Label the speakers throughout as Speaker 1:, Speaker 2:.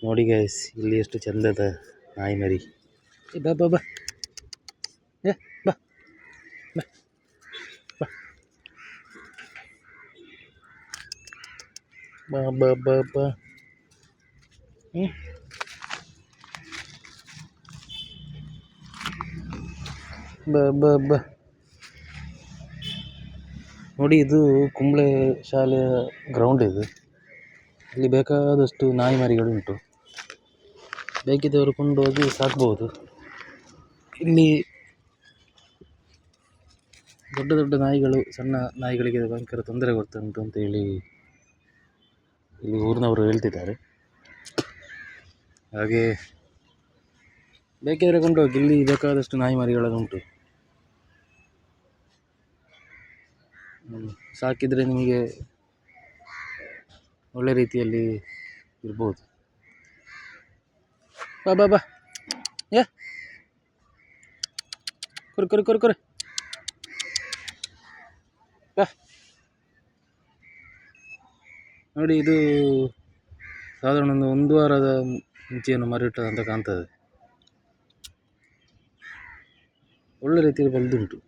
Speaker 1: ನೋಡಿ ಗೈಸ್, ಇಲ್ಲಿ ಎಷ್ಟು ಚಂದದ ನಾಯಿ ಮರಿ. ಬಾ ಬಾ ಬಾ, ಏ ಬಾ ಬಾ ಬಾ ಬಾ ಬಾ ಬಾ. ಬಾ ಬಾ ಬಾ. ನೋಡಿ, ಇದು ಕುಂಬ್ಳೆ ಶಾಲೆಯ ಗ್ರೌಂಡ್. ಇದು ಇಲ್ಲಿ ಬೇಕಾದಷ್ಟು ನಾಯಿ ಮರಿಗಳುಂಟು. ಬೇಕಿದ್ದವರು ಕೊಂಡೋಗಿ ಸಾಕ್ಬೋದು. ಇಲ್ಲಿ ದೊಡ್ಡ ದೊಡ್ಡ ನಾಯಿಗಳು ಸಣ್ಣ ನಾಯಿಗಳಿಗೆ ಭಯಂಕರ ತೊಂದರೆ ಕೊಡ್ತುಂಟು ಅಂತ ಹೇಳಿ ಇಲ್ಲಿ ಊರಿನವರು ಹೇಳ್ತಿದ್ದಾರೆ. ಹಾಗೆ ಬೇಕಿದ್ರೆ ಕೊಂಡೋಗಿ, ಇಲ್ಲಿ ಬೇಕಾದಷ್ಟು ನಾಯಿ ಮರಿಗಳುಂಟು. ಸಾಕಿದರೆ ನಿಮಗೆ ಒಳ್ಳೆ ರೀತಿಯಲ್ಲಿ ಇರ್ಬೋದು. ಬಾ ಬಾ ಬಾ, ಏ ಕುರು ಕುರು ಕುರು ಕುರು ಬಾ. ನೋಡಿ, ಇದು ಸಾಧಾರಣ ಒಂದು ವಾರದ ಮುಂಚೆಯನ್ನು ಮರಿಟ್ಟದಂತ ಕಾಣ್ತದೆ. ಒಳ್ಳೆ ರೀತಿಯಲ್ಲಿ ಬೆಳೆದುಂಟು.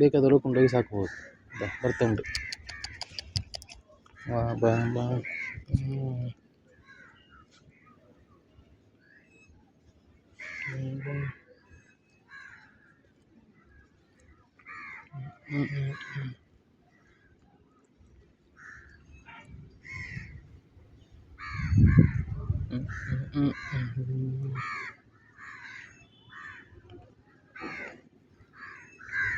Speaker 1: ಬೇಕಾದರೂ ಕೊಂಡೋಗಿ ಸಾಕ್ಬೋದು. ಬರ್ತಾ ಉಂಟು. ಬಾ ಬಾ ಬಾ.